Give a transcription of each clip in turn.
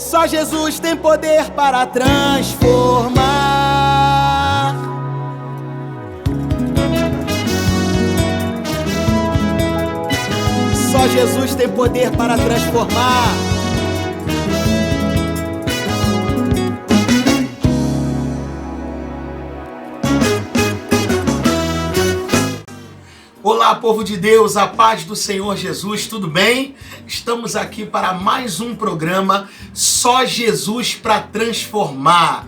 Só Jesus tem poder para transformar. Só Jesus tem poder para transformar. Olá, povo de Deus, a paz do Senhor Jesus, tudo bem? Estamos aqui para mais um programa Só Jesus para Transformar.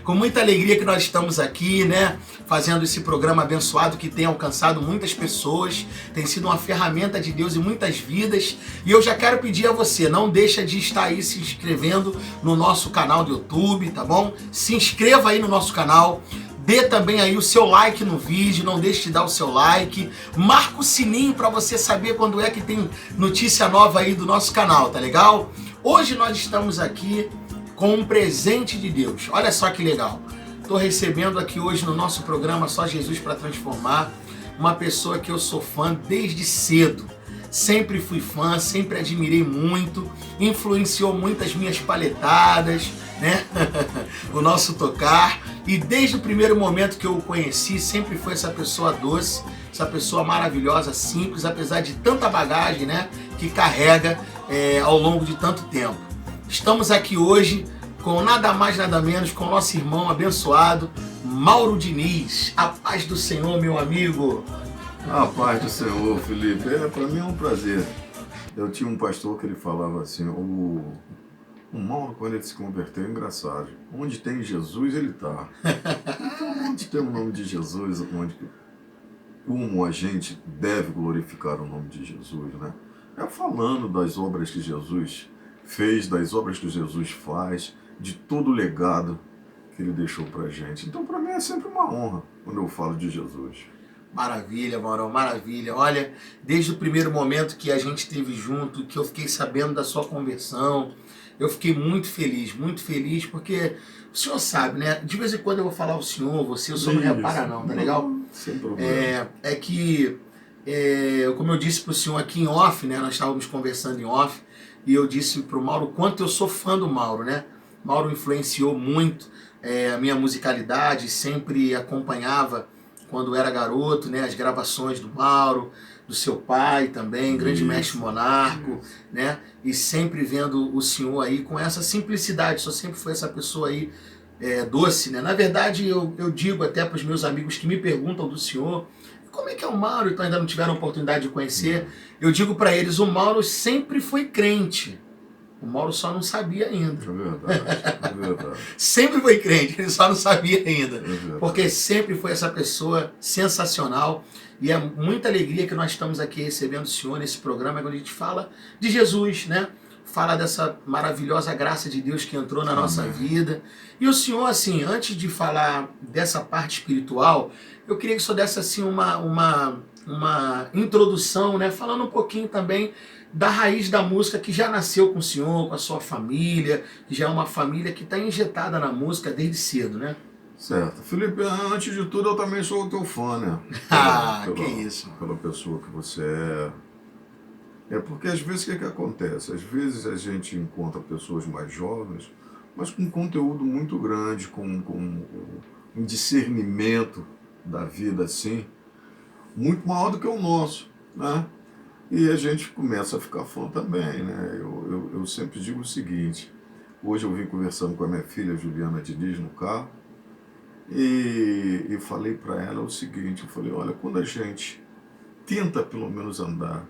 Com muita alegria que nós estamos aqui, né? Fazendo esse programa abençoado que tem alcançado muitas pessoas, tem sido uma ferramenta de Deus em muitas vidas. E eu já quero pedir a você, não deixa de estar aí se inscrevendo no nosso canal do YouTube, tá bom? Se inscreva aí no nosso canal. Dê também aí o seu like no vídeo, não deixe de dar o seu like. Marca o sininho para você saber quando é que tem notícia nova aí do nosso canal, tá legal? Hoje nós estamos aqui com um presente de Deus. Olha só que legal. Estou recebendo aqui hoje no nosso programa Só Jesus para Transformar uma pessoa que eu sou fã desde cedo. Sempre fui fã, sempre admirei muito, influenciou muitas minhas palhetadas, né? O nosso tocar. E desde o primeiro momento que eu o conheci, sempre foi essa pessoa doce, essa pessoa maravilhosa, simples, apesar de tanta bagagem, né, que carrega ao longo de tanto tempo. Estamos aqui hoje com nada mais, nada menos, com o nosso irmão abençoado, Mauro Diniz. A paz do Senhor, meu amigo. A paz do Senhor, Felipe. Para mim é um prazer. Eu tinha um pastor que ele falava assim, o Mauro, quando ele se converteu, é engraçado. Onde tem Jesus, ele está. Então, onde tem o nome de Jesus, como a gente deve glorificar o nome de Jesus, né? É falando das obras que Jesus fez, das obras que Jesus faz, de todo o legado que ele deixou pra gente. Então, para mim é sempre uma honra quando eu falo de Jesus. Maravilha, Maurão, maravilha. Olha, desde o primeiro momento que a gente esteve junto, que eu fiquei sabendo da sua conversão, eu fiquei muito feliz, porque o senhor sabe, né? De vez em quando eu vou falar o senhor, você, o senhor não repara não, tá legal? Sem problema. Como eu disse pro senhor aqui em off, né? Nós estávamos conversando em off, e eu disse pro Mauro o quanto eu sou fã do Mauro, né? Mauro influenciou muito a minha musicalidade, sempre acompanhava quando era garoto, né, as gravações do Mauro, do seu pai também, grande mestre Monarco, né, e sempre vendo o senhor aí com essa simplicidade, só sempre foi essa pessoa aí doce, né. Na verdade, eu digo até para os meus amigos que me perguntam do senhor, como é que é o Mauro, então ainda não tiveram a oportunidade de conhecer, eu digo para eles, o Mauro sempre foi crente. O Mauro só não sabia ainda. É verdade. Sempre foi crente, ele só não sabia ainda. Porque sempre foi essa pessoa sensacional. E é muita alegria que nós estamos aqui recebendo o senhor nesse programa, quando a gente fala de Jesus, né? Fala dessa maravilhosa graça de Deus que entrou na nossa vida. E o senhor, assim, antes de falar dessa parte espiritual, eu queria que o senhor desse assim, uma introdução, né? Falando um pouquinho também da raiz da música que já nasceu com o senhor, com a sua família, que já é uma família que está injetada na música desde cedo, né? Certo. Felipe, antes de tudo, eu também sou o teu fã, né? Que isso. Pela pessoa que você é. É porque às vezes o que acontece? Às vezes a gente encontra pessoas mais jovens, mas com conteúdo muito grande, com um discernimento da vida, assim, muito maior do que o nosso, né? E a gente começa a ficar fã também, né? Eu sempre digo o seguinte, hoje eu vim conversando com a minha filha Juliana Diniz no carro e falei para ela o seguinte, eu falei, olha, quando a gente tenta pelo menos andar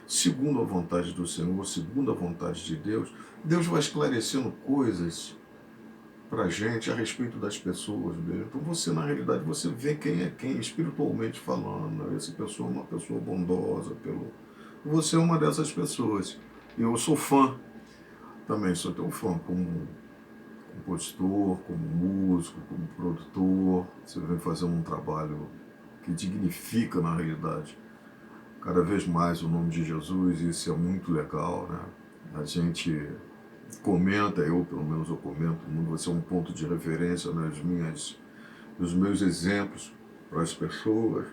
segundo a vontade do Senhor, segundo a vontade de Deus, Deus vai esclarecendo coisas pra gente a respeito das pessoas mesmo. Então você, na realidade, você vê quem é quem, espiritualmente falando, essa pessoa é uma pessoa bondosa, você é uma dessas pessoas. E eu sou fã, também sou teu fã, como compositor, como músico, como produtor. Você vem fazendo um trabalho que dignifica, na realidade, cada vez mais o nome de Jesus, e isso é muito legal, né? A gente comenta, pelo menos eu comento, você é um ponto de referência nos meus exemplos para as pessoas.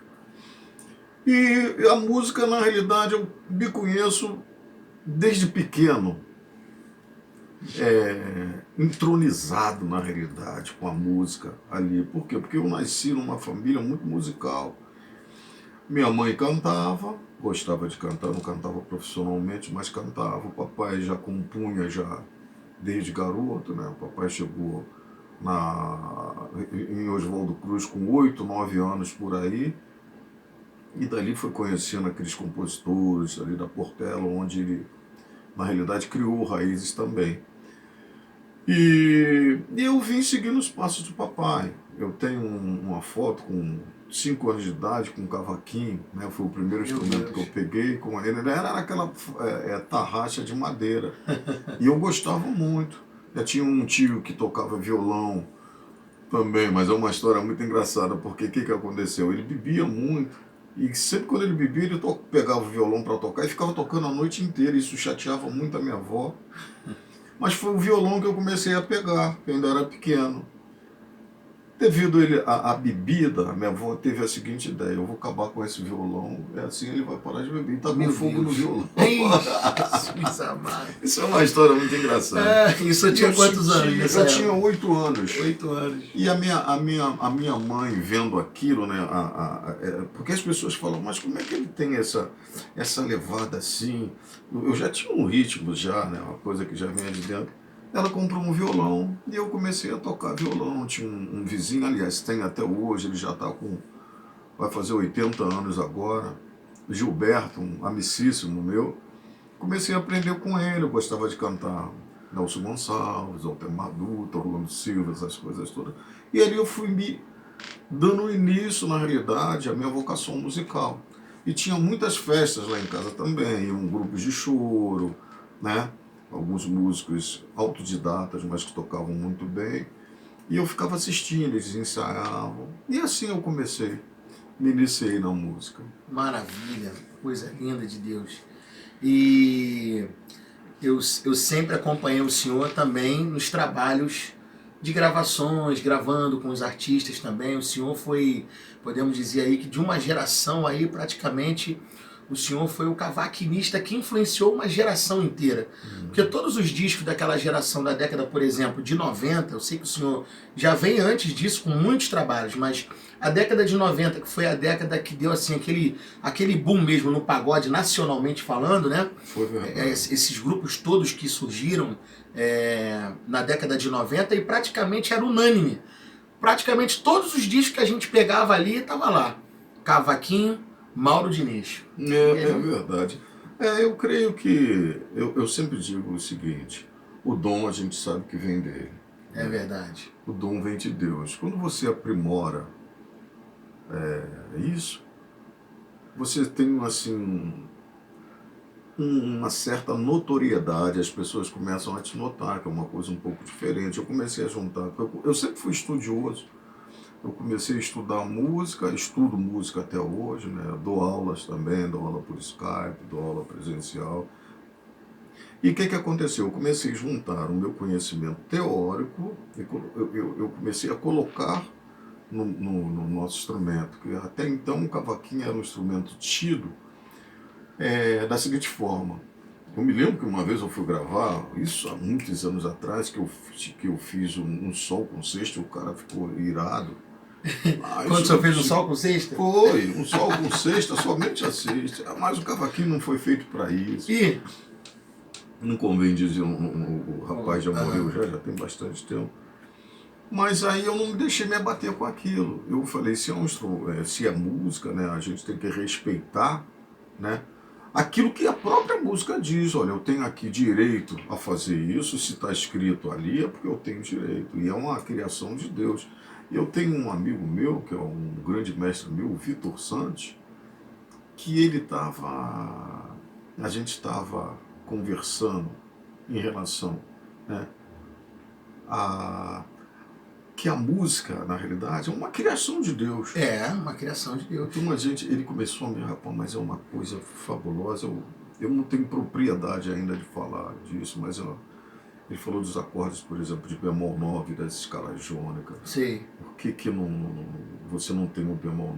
E a música, na realidade, eu me conheço desde pequeno. entronizado na realidade com a música ali. Por quê? Porque eu nasci numa família muito musical. Minha mãe cantava, gostava de cantar, não cantava profissionalmente, mas cantava. O papai já compunha já desde garoto, né? O papai chegou em Oswaldo Cruz com 8, 9 anos por aí, e dali foi conhecendo aqueles compositores ali da Portela, onde ele, na realidade, criou raízes também. E eu vim seguindo os passos do papai. Eu tenho uma foto com 5 anos de idade, com um cavaquinho, né? Foi o primeiro instrumento que eu peguei com ele. Era aquela tarraxa de madeira. E eu gostava muito. Eu tinha um tio que tocava violão também, mas é uma história muito engraçada, porque o que aconteceu? Ele bebia muito, e sempre quando ele bebia, ele pegava o violão para tocar e ficava tocando a noite inteira. Isso chateava muito a minha avó. Mas foi o violão que eu comecei a pegar, que eu ainda era pequeno. Devido à bebida, a minha avó teve a seguinte ideia: eu vou acabar com esse violão, é assim ele vai parar de beber. E tá com fogo no violão. Isso é uma história muito engraçada. Isso eu tinha quantos anos? Eu tinha 8 anos. 8 anos. E a minha mãe vendo aquilo, né? Porque as pessoas falam, mas como é que ele tem essa levada assim? Eu já tinha um ritmo já, né? Uma coisa que já vinha de dentro. Ela comprou um violão e eu comecei a tocar violão. Tinha um vizinho, aliás, tem até hoje, ele já vai fazer 80 anos agora. Gilberto, um amicíssimo meu. Comecei a aprender com ele, eu gostava de cantar Nelson Gonçalves, Altemar Dutra, Orlando Silva, essas coisas todas. E ali eu fui me dando início, na realidade, à minha vocação musical. E tinha muitas festas lá em casa também, grupos de choro, né? Alguns músicos autodidatas, mas que tocavam muito bem. E eu ficava assistindo, eles ensaiavam. E assim eu me iniciei na música. Maravilha, coisa linda de Deus. E eu sempre acompanhei o senhor também nos trabalhos de gravações, gravando com os artistas também. O senhor foi, podemos dizer aí, que de uma geração aí praticamente... O senhor foi o cavaquinista que influenciou uma geração inteira. Porque todos os discos daquela geração da década, por exemplo, de 90, eu sei que o senhor já vem antes disso com muitos trabalhos, mas a década de 90, que foi a década que deu assim aquele boom mesmo no pagode, nacionalmente falando, né? Foi verdade. Esses grupos todos que surgiram na década de 90 e praticamente era unânime. Praticamente todos os discos que a gente pegava ali, estava lá. Cavaquinho, Mauro Diniz. É verdade. Eu creio que... Eu sempre digo o seguinte: o dom a gente sabe que vem dele. É verdade. O dom vem de Deus. Quando você aprimora isso, você tem assim uma certa notoriedade, as pessoas começam a te notar, que é uma coisa um pouco diferente. Eu comecei a juntar... Eu sempre fui estudioso. Eu comecei a estudar música, estudo música até hoje, né? Dou aulas também, dou aula por Skype, dou aula presencial. E o que aconteceu? Eu comecei a juntar o meu conhecimento teórico, eu comecei a colocar no nosso instrumento, que até então o cavaquinho era um instrumento tido da seguinte forma. Eu me lembro que uma vez eu fui gravar, isso há muitos anos atrás, que eu fiz um sol com sexta, o cara ficou irado. Quando você fez um sol com sexta? Foi, um sol com sexta, somente a sexta. Mas o cavaquinho não foi feito para isso. E? Não convém dizer, o rapaz já morreu, já tem bastante tempo. Mas aí eu não me deixei me abater com aquilo. Eu falei, se é música, né, a gente tem que respeitar, né, aquilo que a própria música diz. Olha, eu tenho aqui direito a fazer isso, se está escrito ali é porque eu tenho direito. E é uma criação de Deus. Eu tenho um amigo meu, que é um grande mestre meu, o Vitor Santos, que a gente estava conversando em relação, né, que a música, na realidade, é uma criação de Deus. É, uma criação de Deus. Então ele começou a me rapaz, mas é uma coisa fabulosa. Eu não tenho propriedade ainda de falar disso, mas Ele falou dos acordes, por exemplo, de bemol 9 das escalas jônicas. Sim. Por que você não tem o bemol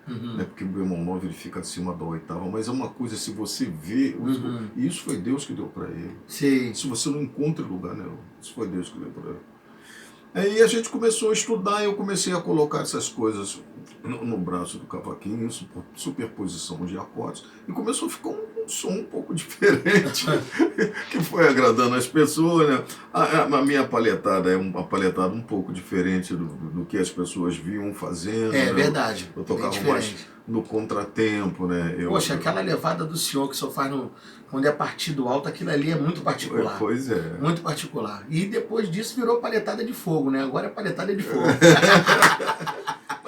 9? Uhum. Porque o bemol 9 ele fica acima da oitava, mas é uma coisa, se você vê, e isso foi Deus que deu para ele. Sim. Se você não encontra lugar nenhum, isso foi Deus que deu para ele. Aí a gente começou a estudar e eu comecei a colocar essas coisas no braço do cavaquinho, superposição de acordes, e começou a ficar um som um pouco diferente, que foi agradando as pessoas, né? A minha palhetada é uma palhetada um pouco diferente do que as pessoas viam fazendo. É né? verdade. Eu tocava mais no contratempo, né? Poxa, aquela levada do senhor que o senhor faz quando é partido alto, aquilo ali é muito particular. Pois é. Muito particular. E depois disso virou palhetada de fogo, né? Agora é palhetada de fogo.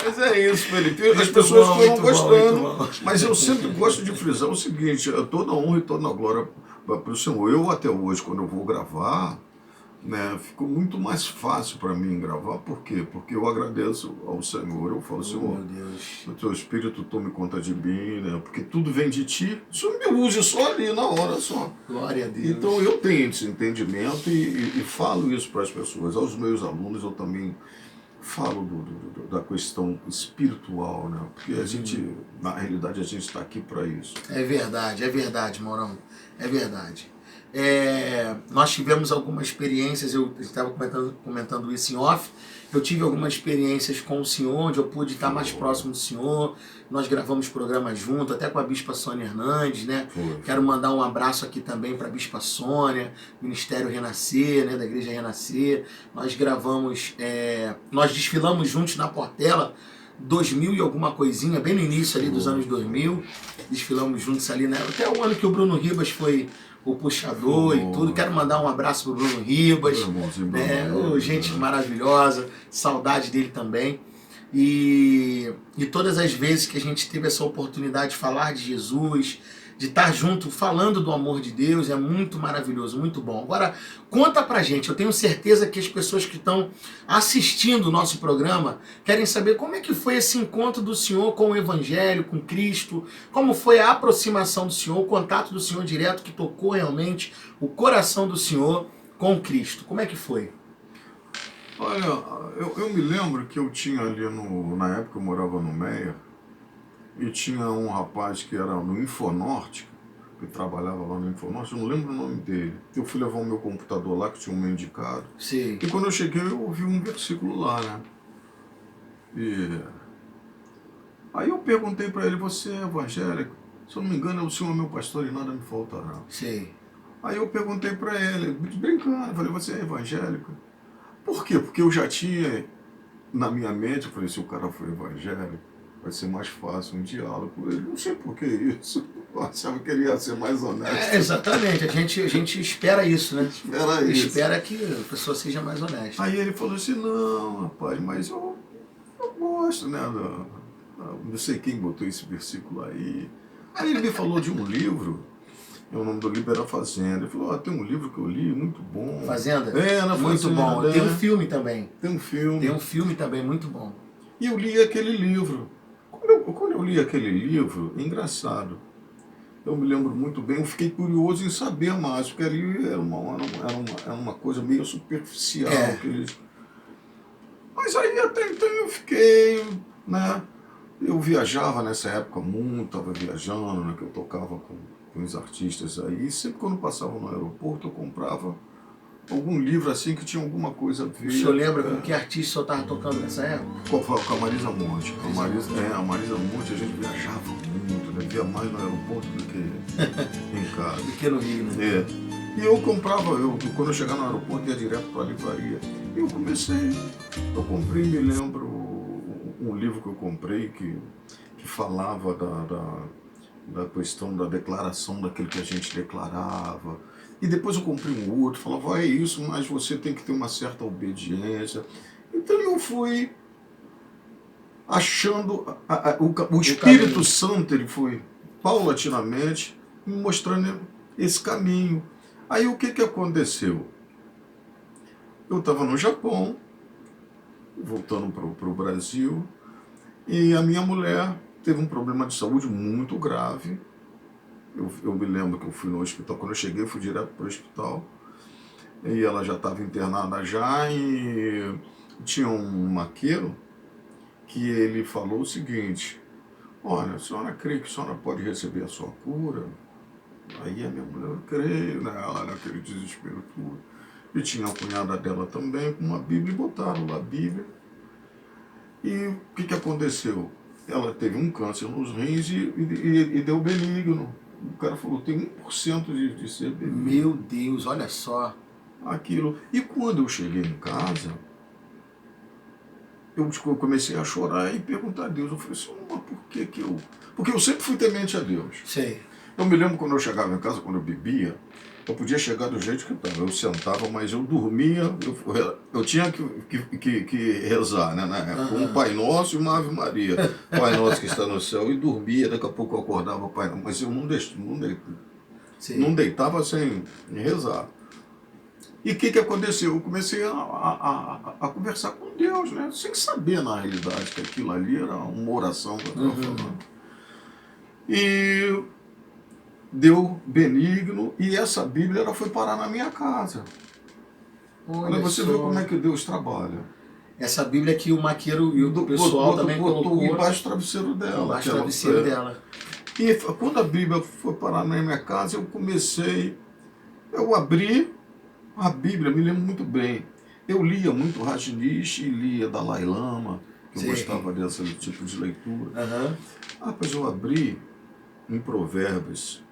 Mas é isso, Felipe. As pessoas foram gostando. Mas eu sempre gosto de frisar o seguinte: toda honra e toda glória para o Senhor. Eu até hoje, quando eu vou gravar, né, ficou muito mais fácil para mim gravar. Por quê? Porque eu agradeço ao Senhor. Eu falo, Senhor, meu Deus, o teu Espírito tome conta de mim, né? Porque tudo vem de ti. O Senhor me use só ali, na hora só. Glória a Deus. Então eu tenho esse entendimento e falo isso para as pessoas. Aos meus alunos eu também falo da questão espiritual, né? Porque a gente, na realidade, a gente está aqui para isso. É verdade, Maurão. É verdade. Nós tivemos algumas experiências, eu estava comentando isso em off, eu tive algumas experiências com o senhor, onde eu pude estar mais próximo do senhor, nós gravamos programas junto, até com a Bispa Sônia Hernandes, né? Quero mandar um abraço aqui também para a Bispa Sônia, Ministério Renascer, né? Da Igreja Renascer. Nós gravamos, nós desfilamos juntos na Portela, 2000 e alguma coisinha, bem no início ali dos anos 2000, desfilamos juntos ali, né? Até o ano que o Bruno Ribas foi o puxador e tudo. Quero mandar um abraço pro Bruno Ribas, né? Gente maravilhosa, saudade dele também. E todas as vezes que a gente teve essa oportunidade de falar de Jesus, de estar junto falando do amor de Deus, é muito maravilhoso, muito bom. Agora, conta pra gente, eu tenho certeza que as pessoas que estão assistindo o nosso programa querem saber como é que foi esse encontro do senhor com o Evangelho, com Cristo, como foi a aproximação do senhor, o contato do senhor direto que tocou realmente o coração do senhor com Cristo. Como é que foi? Olha, eu me lembro que eu tinha ali, na época eu morava no Meia, e tinha um rapaz que era no Infonorte, que trabalhava lá no Infonorte, eu não lembro o nome dele. Eu fui levar o meu computador lá, que tinha um indicado. Sim. E quando eu cheguei, eu ouvi um versículo lá, né? E aí eu perguntei para ele, você é evangélico? Se eu não me engano, o senhor é meu pastor e nada me faltará. Sim. Aí eu perguntei para ele, brincando, eu falei, você é evangélico? Por quê? Porque eu já tinha na minha mente, eu falei, se o cara for evangélico, vai ser mais fácil um diálogo com ele. Não sei por que isso. Eu achava que ele ia ser mais honesto. Exatamente, a gente espera isso, né? Espera que a pessoa seja mais honesta. Aí ele falou assim, não, rapaz, mas eu gosto, né? Não sei quem botou esse versículo aí. Aí ele me falou de um livro, o nome do livro era Fazenda. Ele falou, tem um livro que eu li, muito bom. Fazenda? Na muito Fazenda. Bom. Tem um filme também. Tem um filme também, muito bom. E eu li aquele livro. Quando eu li aquele livro, engraçado, eu me lembro muito bem, eu fiquei curioso em saber mais, porque ali era uma coisa meio superficial. Mas aí até então eu fiquei, né? Eu viajava nessa época muito, estava viajando, né, que eu tocava com os artistas aí, e sempre quando passava no aeroporto eu comprava algum livro assim que tinha alguma coisa a ver. O senhor lembra com que artista o senhor estava tocando nessa época? Com a Marisa Monte. A Marisa Monte a gente viajava muito, né? Via mais no aeroporto do que em casa. Do que no Rio, né? E eu comprava, quando eu chegava no aeroporto ia direto para a livraria. E eu comprei, me lembro, um livro que eu comprei que falava da questão da declaração daquilo que a gente declarava. E depois eu comprei um outro, falava, é isso, mas você tem que ter uma certa obediência. Então eu fui achando, o Espírito Santo, ele foi paulatinamente me mostrando esse caminho. Aí o que aconteceu? Eu estava no Japão, voltando para o Brasil, e a minha mulher teve um problema de saúde muito grave. Eu me lembro que eu fui no hospital, quando eu cheguei eu fui direto para o hospital, e ela já estava internada já, e tinha um maqueiro que ele falou o seguinte: olha, a senhora crê que a senhora pode receber a sua cura? Aí a minha mulher, eu creio, né? Ela naquele desespero tudo. E tinha a cunhada dela também com uma Bíblia, e botaram lá a Bíblia. E o que aconteceu? Ela teve um câncer nos rins e deu benigno. O cara falou, tem 1% de ser benigno. Meu Deus, olha só. Aquilo. E quando eu cheguei em casa, eu comecei a chorar e perguntar a Deus. Eu falei assim, mas por que que eu... Porque eu sempre fui temente a Deus. Sei. Eu me lembro quando eu chegava em casa, quando eu bebia, eu podia chegar do jeito que eu estava. Eu sentava, mas eu dormia, eu tinha que rezar, né? Na época, um Pai Nosso e uma Ave Maria. Pai Nosso que está no céu, e dormia, daqui a pouco eu acordava, Pai Nosso, mas eu não deitava sem rezar. E o que aconteceu? Eu comecei a conversar com Deus, né? Sem saber, na realidade, que aquilo ali era uma oração que eu estava falando. E deu benigno, e essa Bíblia ela foi parar na minha casa. Olha, você vê como é que Deus trabalha. Essa Bíblia que o maqueiro e o pessoal também colocou embaixo do travesseiro dela. Embaixo do travesseiro dela. E quando a Bíblia foi parar na minha casa, eu abri a Bíblia, me lembro muito bem. Eu lia muito Rajneesh e lia Dalai Lama, que eu gostava desse tipo de leitura. Rapaz, eu abri em Provérbios.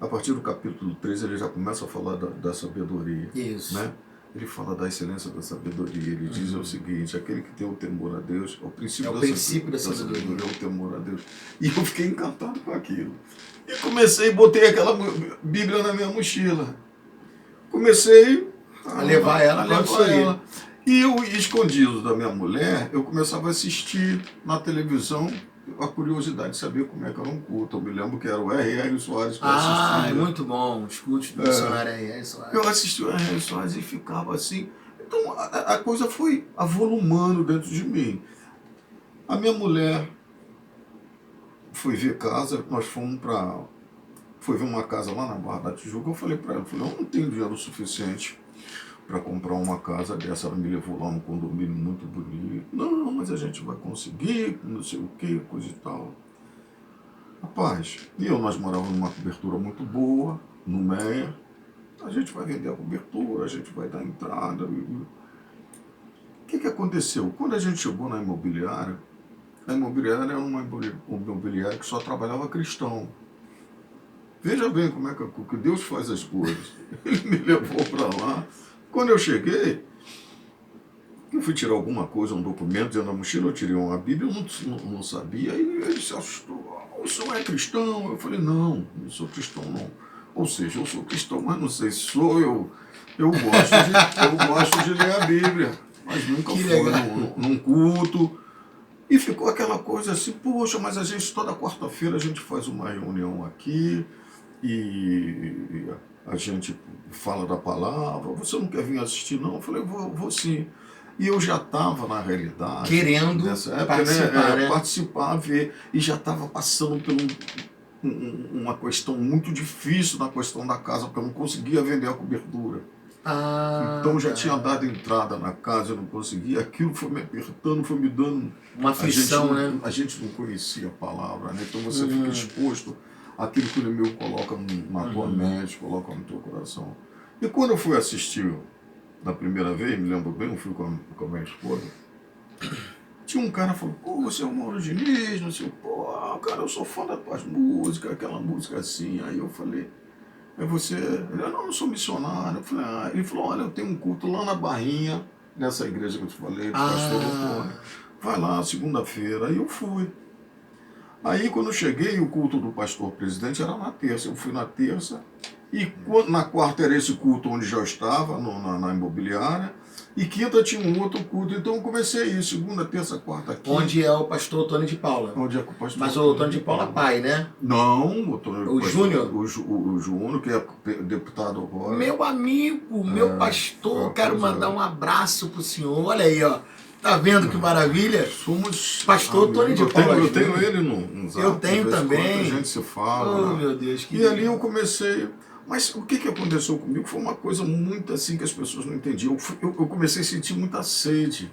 A partir do capítulo 13, ele já começa a falar da sabedoria. Isso. Né? Ele fala da excelência da sabedoria. Ele diz o seguinte: aquele que tem o temor a Deus, é o princípio da sabedoria, é o temor a Deus. E eu fiquei encantado com aquilo. E comecei, botei aquela Bíblia na minha mochila. Comecei a levar ela. E eu, escondido da minha mulher, eu começava a assistir na televisão a curiosidade de saber como é que era um culto. Eu me lembro que era o R.R. Soares que eu assistia. É muito bom, os cultos do missionário R.R. Soares. Eu assisti o R.R. Soares e ficava assim. Então a coisa foi avolumando dentro de mim. A minha mulher foi ver casa, nós fomos foi ver uma casa lá na Barra da Tijuca. Eu falei para ela, eu não tenho dinheiro suficiente para comprar uma casa dessa. Ela me levou lá num condomínio muito bonito. Não, mas a gente vai conseguir, não sei o que, coisa e tal. Rapaz, nós morávamos numa cobertura muito boa, no Meia. A gente vai vender a cobertura, a gente vai dar entrada. O que aconteceu? Quando a gente chegou na imobiliária, a imobiliária era uma imobiliária que só trabalhava cristão. Veja bem como é que Deus faz as coisas. Ele me levou para lá. Quando eu cheguei, eu fui tirar alguma coisa, um documento, dentro da mochila, eu tirei uma Bíblia, eu não sabia, e ele se assustou. O senhor é cristão? Eu falei, não sou cristão não. Ou seja, eu sou cristão, mas não sei se sou eu. Eu gosto de ler a Bíblia, mas nunca fui num culto. E ficou aquela coisa assim, poxa, mas a gente toda quarta-feira a gente faz uma reunião aqui, e a gente fala da palavra. Você não quer vir assistir, não? Eu falei, vou sim. E eu já estava, na realidade, querendo nessa época, participar, ver, e já estava passando por uma questão muito difícil na questão da casa, porque eu não conseguia vender a cobertura. Então já tinha dado entrada na casa, eu não conseguia. Aquilo foi me apertando, foi me dando uma aflição, né? A gente não conhecia a palavra, né? Então você fica exposto àquilo que o inimigo coloca na tua mente, coloca no teu coração. E quando eu fui assistir da primeira vez, me lembro bem, eu fui com a minha esposa, tinha um cara que falou, pô, você é o Mauro Diniz, não sei, pô, cara, eu sou fã das tuas músicas, aquela música assim. Aí eu falei, você... Ele, não sou missionário. Eu falei, ele falou, olha, eu tenho um culto lá na Barrinha, nessa igreja que eu te falei, do pastor Antônio. Vai lá, segunda-feira. Aí eu fui. Aí quando eu cheguei, o culto do pastor presidente era na terça. Eu fui na terça. E na quarta era esse culto onde já estava, na imobiliária. E quinta tinha um outro culto. Então eu comecei isso, segunda, terça, quarta, quinta. Onde é o pastor Tony de Paula. Onde é o pastor. Mas o Tony de Paula é pai, né? Não, o Júnior. O Júnior, que é deputado agora. Meu amigo, meu pastor, quero mandar um abraço pro senhor. Olha aí, ó. Tá vendo que maravilha? Somos pastor Tony de Paula. Eu tenho ele no zap. Eu tenho também. A gente se fala. Oh, meu Deus, que E ali eu comecei. Mas o que aconteceu comigo foi uma coisa muito assim que as pessoas não entendiam. Eu comecei a sentir muita sede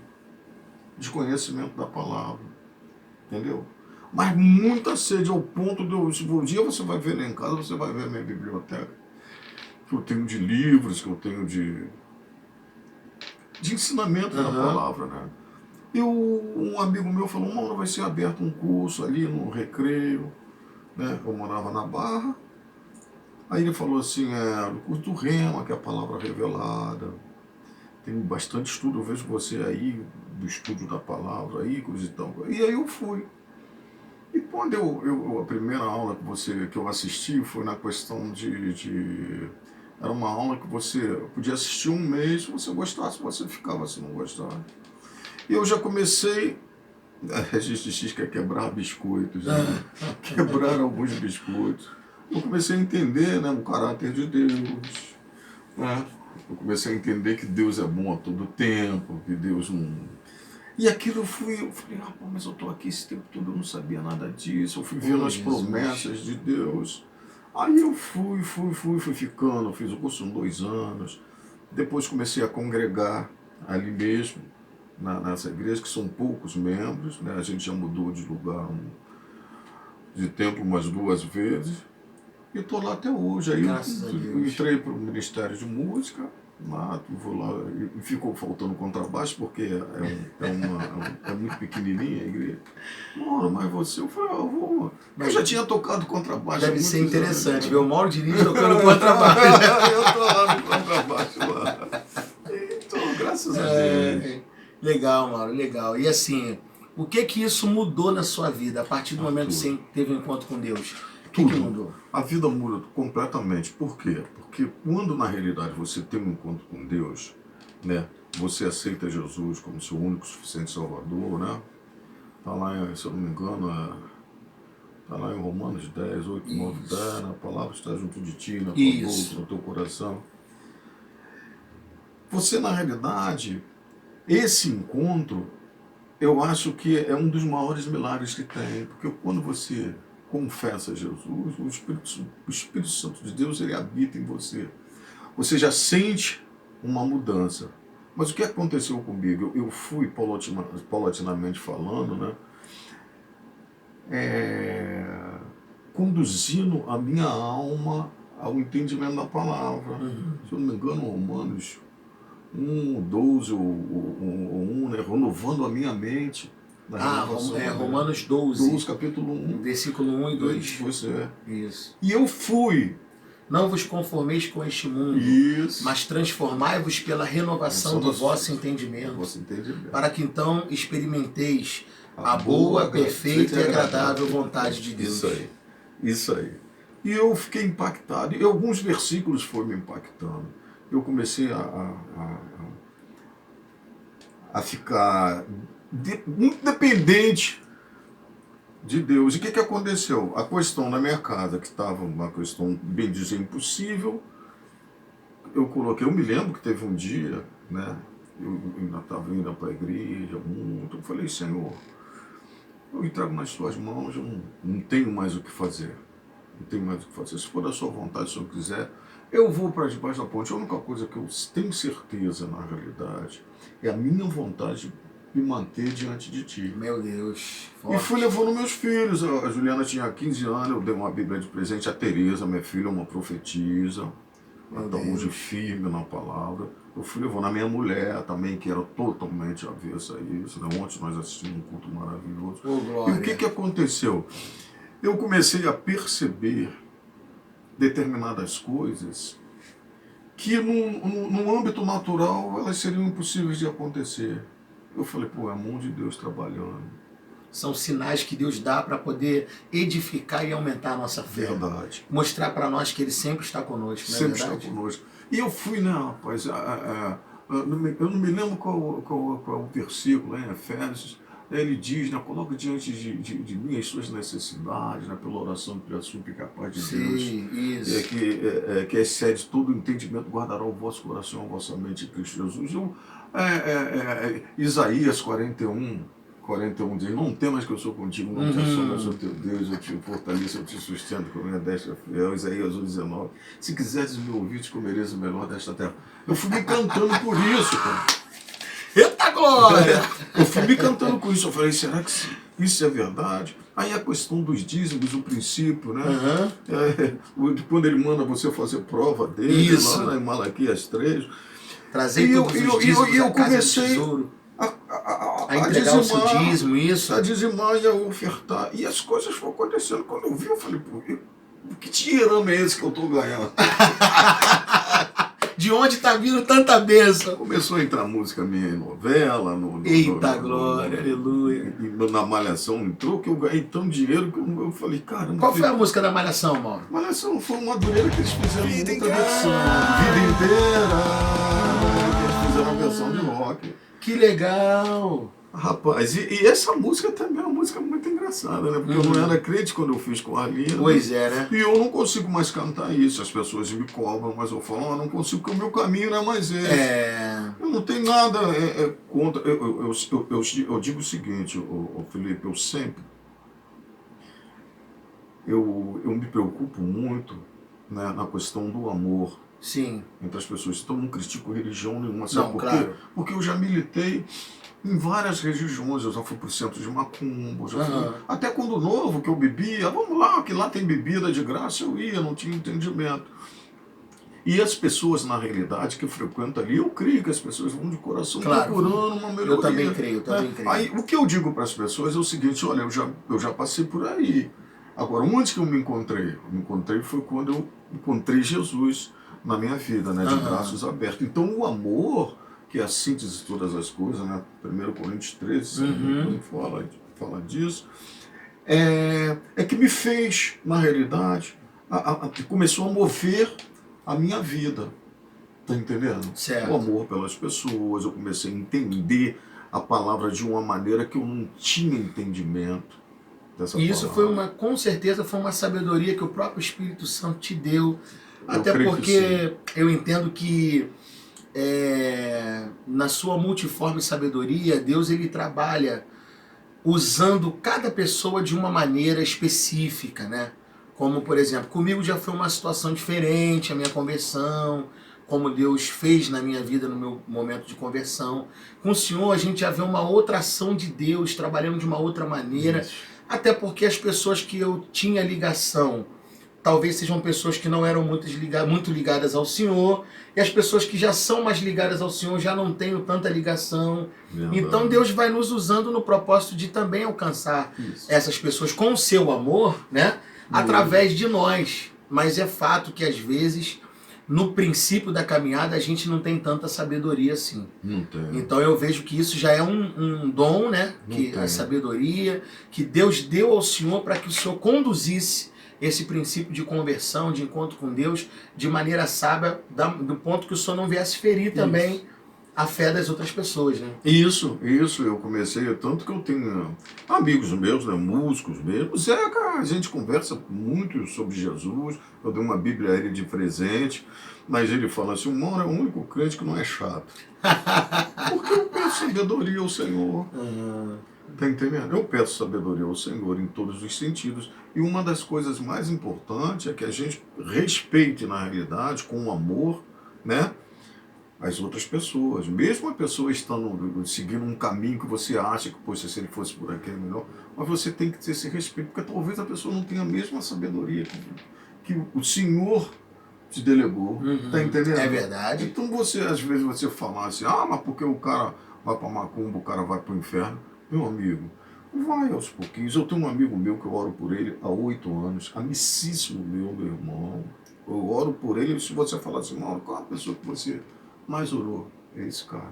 de conhecimento da palavra, entendeu? Mas muita sede ao ponto de um dia você vai ver lá em casa, você vai ver a minha biblioteca, que eu tenho de livros, que eu tenho de ensinamento da palavra, né? E um amigo meu falou, uma hora vai ser aberto um curso ali no Recreio, né? Eu morava na Barra. Aí ele falou assim, o curso do Rema, que é a palavra revelada. Tem bastante estudo, eu vejo você aí, do estudo da palavra aí, coisa e tal. E aí eu fui. E quando a primeira aula que eu assisti foi na questão era uma aula que você podia assistir um mês, se você gostasse, você ficava, se não gostasse. E eu já comecei, a gente diz que é quebrar biscoitos, né? Quebrar alguns biscoitos. Eu comecei a entender, né, o caráter de Deus, né? Eu comecei a entender que Deus é bom a todo tempo, que Deus não... E aquilo eu falei, rapaz, mas eu estou aqui esse tempo todo, eu não sabia nada disso, eu fui vendo as promessas de Deus. Aí eu fui ficando, eu fiz o curso em 2 anos, depois comecei a congregar ali mesmo, nessa igreja, que são poucos membros, né? A gente já mudou de lugar, de tempo umas 2 vezes, e estou lá até hoje. Aí eu entrei para o Ministério de Música, lá, vou lá, e ficou faltando contrabaixo, porque é muito pequenininha a igreja. Mauro, mas você, eu falei, vou... Eu já tinha tocado contrabaixo. Deve ser interessante ver o Mauro Diniz tocando contrabaixo. Eu estou lá no contrabaixo lá. Então, graças a Deus. Legal, Mauro, legal. E assim, o que isso mudou na sua vida a partir do momento que você teve um encontro com Deus? O que mudou? A vida muda completamente. Por quê? Porque quando na realidade você tem um encontro com Deus, né, você aceita Jesus como seu único suficiente Salvador, né? Tá lá, se eu não me engano, tá lá em Romanos 10, 8, 9, 10, a palavra está junto de ti, na tua boca, no teu coração. Você na realidade, esse encontro, eu acho que é um dos maiores milagres que tem, porque quando você confessa Jesus, o Espírito Santo de Deus, ele habita em você. Você já sente uma mudança. Mas o que aconteceu comigo? Eu fui paulatinamente falando, né? Conduzindo a minha alma ao entendimento da palavra. Se eu não me engano, Romanos 1, 12 ou 1, né? Renovando a minha mente. Romanos 12, capítulo 1. Versículo 1 e 2. Você. Isso. E eu fui. Não vos conformeis com este mundo, mas transformai-vos pela renovação do vosso entendimento, para que então experimenteis a boa, perfeita e agradável vontade de Deus. Isso aí. E eu fiquei impactado. E alguns versículos foram me impactando. Eu comecei a ficar muito dependente de Deus. E o que aconteceu? A questão na minha casa, que estava uma questão, bem dizer, impossível, eu me lembro que teve um dia, né, eu ainda estava indo para a igreja, eu falei, Senhor, eu entrego nas tuas mãos, eu não tenho mais o que fazer. Não tenho mais o que fazer. Se for da sua vontade, se eu quiser, eu vou para debaixo da ponte. A única coisa que eu tenho certeza, na realidade, é a minha vontade me manter diante de ti. Meu Deus. Forte. E fui levando meus filhos. A Juliana tinha 15 anos, eu dei uma Bíblia de presente. A Tereza, minha filha, uma profetisa. Ela está hoje firme na palavra. Eu fui levando a minha mulher também, que era totalmente avessa a isso. Né? Ontem nós assistimos um culto maravilhoso. Oh, e o que aconteceu? Eu comecei a perceber determinadas coisas que no âmbito natural elas seriam impossíveis de acontecer. Eu falei, é a mão de Deus trabalhando. São sinais que Deus dá para poder edificar e aumentar a nossa fé. Verdade. Mostrar para nós que Ele sempre está conosco, não é sempre verdade? Está conosco. E eu fui, né, rapaz, eu não me lembro qual é o versículo, em Efésios. Ele diz, né, coloca diante de mim as suas necessidades, né, pela oração, pela súplica capaz de Deus. Isso. Que excede todo o entendimento, guardará o vosso coração, a vossa mente em Cristo Jesus. Isaías 41, 41 diz, não temas que eu sou contigo, não te assombres, eu sou teu Deus, eu te fortaleço, eu te sustento com a minha destra fiel. Isaías 1,19. Se quiseres me ouvir, te comereis o melhor desta terra. Eu fui me cantando por isso, cara. Eita glória! Eu fui me cantando com isso. Eu falei, será que isso é verdade? Aí a questão dos dízimos, o princípio, né? Quando ele manda você fazer prova dele, isso. Lá em Malaquias 3. Trazer todos os dízimos e eu comecei a entregar o seu dízimo, isso. A dizimar e a ofertar. E as coisas foram acontecendo. Quando eu vi, eu falei, pô, que dinheirão é esse que eu estou ganhando? De onde está vindo tanta bênção? Começou a entrar música minha em novela. Eita glória, aleluia. Na Malhação entrou, que eu ganhei tanto dinheiro que eu falei, caramba. Qual foi a música da Malhação, Mauro? Malhação foi uma Madureira que eles fizeram muita versão. Vida inteira. Eles fizeram uma versão de rock. Que legal! Rapaz, e essa música também é uma música muito engraçada, né? Porque eu não era crente quando eu fiz com a Arlinda. Pois é, né? E eu não consigo mais cantar isso. As pessoas me cobram, mas eu falo, eu não consigo, porque o meu caminho não é mais esse. Eu não tenho nada contra. Eu digo o seguinte, Felipe, eu sempre. Eu me preocupo muito, né, na questão do amor. Sim. Entre as pessoas. Então eu não critico religião nenhuma. Sabe por quê? Claro. Porque eu já militei em várias religiões. Eu já fui pro centro de macumba. Até quando novo, que eu bebia, vamos lá, que lá tem bebida de graça, eu ia, não tinha entendimento. E as pessoas, na realidade, que frequentam ali, eu creio que as pessoas vão de coração procurando uma melhoria. Eu também creio, Aí o que eu digo para as pessoas é o seguinte, olha, eu já passei por aí. Agora, onde que eu me encontrei? Eu me encontrei foi quando eu encontrei Jesus na minha vida, né, de braços abertos. Então o amor, que é a síntese de todas as coisas, né, 1 Coríntios 13, fala disso, é que me fez, na realidade, começou a mover a minha vida, tá entendendo? Certo. O amor pelas pessoas, eu comecei a entender a palavra de uma maneira que eu não tinha entendimento dessa palavra. Isso foi com certeza foi uma sabedoria que o próprio Espírito Santo te deu. Até porque eu entendo que na sua multiforme sabedoria, Deus ele trabalha usando cada pessoa de uma maneira específica, né? Como, por exemplo, comigo já foi uma situação diferente, a minha conversão, como Deus fez na minha vida no meu momento de conversão. Com o Senhor a gente já vê uma outra ação de Deus, trabalhando de uma outra maneira, até porque as pessoas que eu tinha ligação, talvez sejam pessoas que não eram muito ligadas ao Senhor, e as pessoas que já são mais ligadas ao Senhor já não têm tanta ligação. Então Deus vai nos usando no propósito de também alcançar essas pessoas com o seu amor, né? Através de nós. Mas é fato que às vezes, no princípio da caminhada, a gente não tem tanta sabedoria assim. Não tem. Então eu vejo que isso já é um dom, né? Que a sabedoria que Deus deu ao Senhor para que o Senhor conduzisse esse princípio de conversão, de encontro com Deus, de maneira sábia, do ponto que o Senhor não viesse ferir também a fé das outras pessoas, né? Isso, eu comecei, tanto que eu tenho amigos meus, né, músicos mesmo, Zeca, a gente conversa muito sobre Jesus, eu dei uma Bíblia a ele de presente, mas ele fala assim, o Mauro é o único crente que não é chato. Porque eu peço sabedoria ao Senhor. Tá entendendo? Eu peço sabedoria ao Senhor em todos os sentidos. E uma das coisas mais importantes é que a gente respeite, na realidade, com amor, né, as outras pessoas. Mesmo a pessoa estando seguindo um caminho que você acha que, poxa, se ele fosse por aqui é melhor, mas você tem que ter esse respeito, porque talvez a pessoa não tenha a mesma sabedoria que o Senhor te delegou. Tá entendendo? É verdade. Então você, às vezes, você fala assim, mas porque o cara vai para macumba, o cara vai para o inferno. Meu amigo, vai aos pouquinhos. Eu tenho um amigo meu que eu oro por ele há 8 anos, amicíssimo meu irmão. Eu oro por ele, se você falar assim, Mauro, qual a pessoa que você mais orou? É esse cara.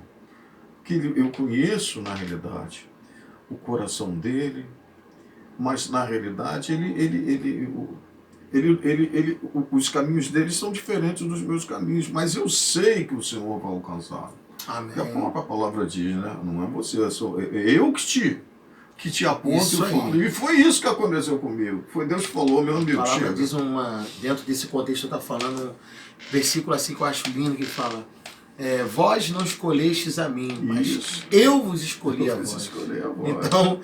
Que eu conheço, na realidade, o coração dele, mas, na realidade, os caminhos dele são diferentes dos meus caminhos, mas eu sei que o Senhor vai alcançar. Amém. É a palavra diz, né? Não é você, eu que te aponto e falo. E foi isso que aconteceu comigo. Foi Deus que falou, meu amigo. A palavra diz dentro desse contexto está falando um versículo assim que eu acho lindo, que fala, vós não escolhestes a mim, mas Isso. eu vos escolhi a Eu fiz vós. escolher a voz. Então,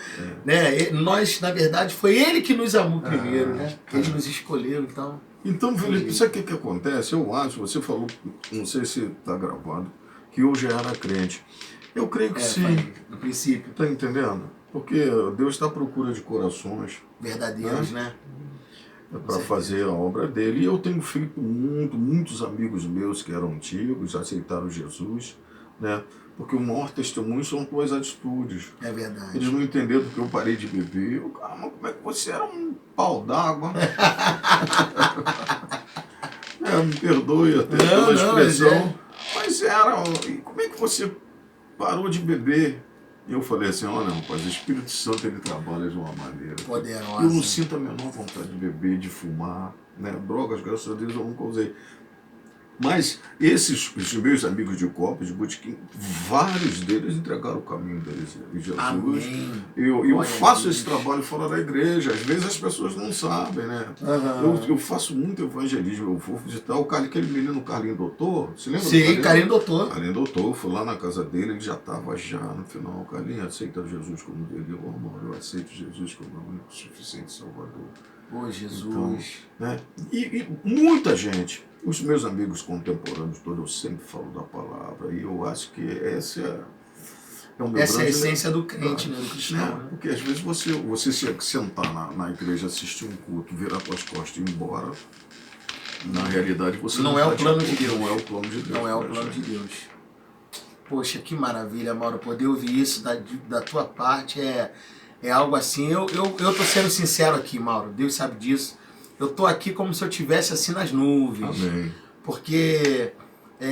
né, nós, na verdade, foi ele que nos amou primeiro, né? Ele nos escolheu, então... Então, Felipe, sabe o que acontece? Eu acho, você falou, não sei se está gravado, que eu já era crente. Eu creio que sim. No princípio. Tá entendendo? Porque Deus está à procura de corações Verdadeiros, né? para fazer a obra dele. E eu tenho feito muitos amigos meus que eram antigos, aceitaram Jesus, né? Porque o maior testemunho são tuas atitudes. É verdade. Eles não entenderam porque eu parei de beber. Eu, cara, mas como é que você era um pau d'água? Me perdoe até pela expressão. Mas era. E como é que você parou de beber? E eu falei assim, olha, rapaz, o Espírito Santo ele trabalha de uma maneira. Poderosa. Eu não sinto a menor vontade de beber, de fumar, né? Drogas, graças a Deus, eu nunca usei. Mas os meus amigos de copo, de botequim, vários deles entregaram o caminho deles em Jesus. Amém. Eu faço esse trabalho fora da igreja. Às vezes as pessoas não sabem, né? Eu faço muito evangelismo. Eu vou visitar aquele menino Carlinho Doutor. Você lembra? Sim, Carlinho Doutor. Carlinho Doutor, eu fui lá na casa dele, ele já estava no final. Carlinho, aceita Jesus como dele. Eu aceito Jesus como meu único suficiente Salvador. Ô, Jesus. Então, né? E muita gente, os meus amigos contemporâneos todos, eu sempre falo da palavra. E eu acho que essa é o meu essa é a essência do crente, né? Do cristão. Né? Porque às vezes você se sentar na igreja, assistir um culto, virar suas costas e ir embora, na realidade você não é o plano de Deus. Não é o plano de Deus. Não é o plano de Deus. Poxa, que maravilha, Mauro. Poder ouvir isso da tua parte é algo assim. Eu tô sendo sincero aqui, Mauro. Deus sabe disso. Eu tô aqui como se eu estivesse assim nas nuvens. Amém. Porque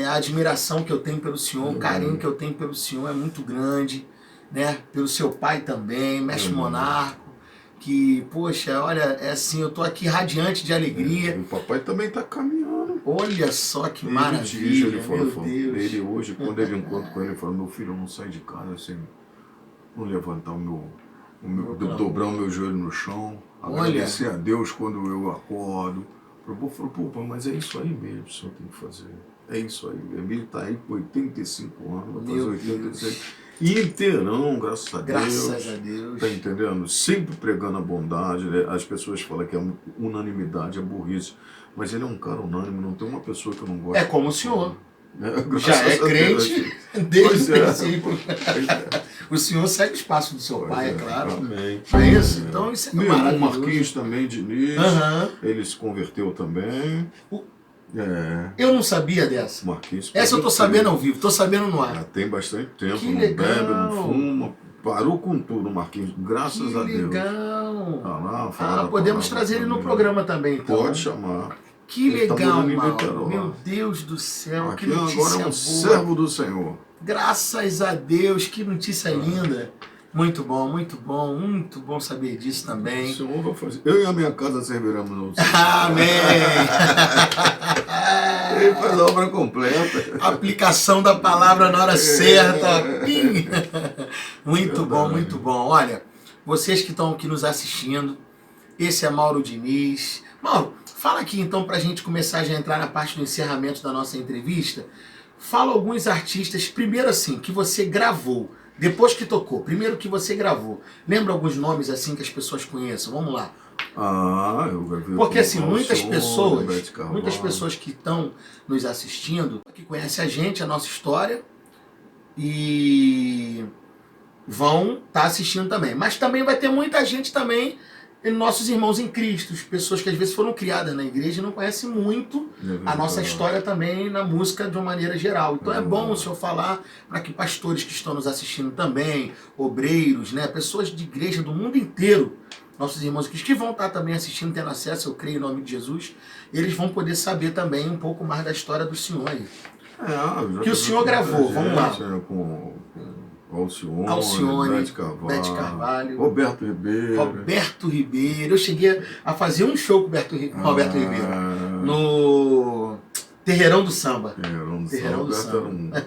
a admiração que eu tenho pelo Senhor, o carinho que eu tenho pelo Senhor é muito grande, né? Pelo seu pai também, mestre Monarco. Que, poxa, olha, é assim, eu tô aqui radiante de alegria. O papai também tá caminhando. Olha só que maravilha, ele falou, meu Deus. Ele hoje, quando ele encontra com ele, ele falou, meu filho, eu não saio de casa sem não levantar dobrar o meu joelho no chão, agradecer a Deus quando eu acordo. Eu falei, pô, mas é isso aí mesmo que o senhor tem que fazer. É isso aí mesmo. Ele tá aí com 85 anos, vai fazer 86. Inteirão, graças a Deus. Graças a Deus. Tá entendendo? Sempre pregando a bondade, né? As pessoas falam que a unanimidade é burrice. Mas ele é um cara unânime, não tem uma pessoa que eu não gosto. É como o senhor. Já é crente desde o princípio. É. O senhor segue o espaço do seu pai, é claro. Amém. Não é isso? Então isso é maravilhoso. O Marquinhos também, Diniz, ele se converteu também. Eu não sabia dessa. Marquinhos essa eu tô sabendo ao vivo, tô sabendo no ar. Já tem bastante tempo, que não legal. bebe, não fuma. Parou com tudo, Marquinhos, graças a Deus. Que legal. Tá lá, podemos trazer ele no programa também, então. Pode chamar. Que ele legal, Mauro. Meu Deus do céu, Aqui que notícia agora é um boa. servo do Senhor. Graças a Deus, que notícia linda. Muito bom, muito bom, muito bom saber disso também. O Senhor vai fazer. Eu e a minha casa serviremos no Senhor. Amém! Ele faz a obra completa. Aplicação da palavra na hora certa. Muito bom, muito bom. Olha, vocês que estão aqui nos assistindo, esse é Mauro Diniz. Mauro, fala aqui então pra gente começar a já entrar na parte do encerramento da nossa entrevista. Fala alguns artistas, primeiro assim, que você gravou, depois que tocou, primeiro que você gravou. Lembra alguns nomes assim que as pessoas conheçam? Vamos lá. Eu gravei. Porque assim, muitas pessoas que estão nos assistindo, que conhecem a gente, a nossa história, e vão estar assistindo também. Mas também vai ter muita gente também, nossos irmãos em Cristo, pessoas que às vezes foram criadas na igreja e não conhecem muito a nossa história também na música de uma maneira geral. Então é bom o senhor falar para que pastores que estão nos assistindo também, obreiros, né, pessoas de igreja do mundo inteiro, nossos irmãos que vão estar também assistindo, tendo acesso, eu creio em nome de Jesus, eles vão poder saber também um pouco mais da história do Senhor aí. Que o Senhor gravou, vamos lá. Com Alcione, Beth Carvalho, Roberto Ribeiro. Eu cheguei a fazer um show com o Roberto Ribeiro no Terreirão do Samba. Terreirão do Samba.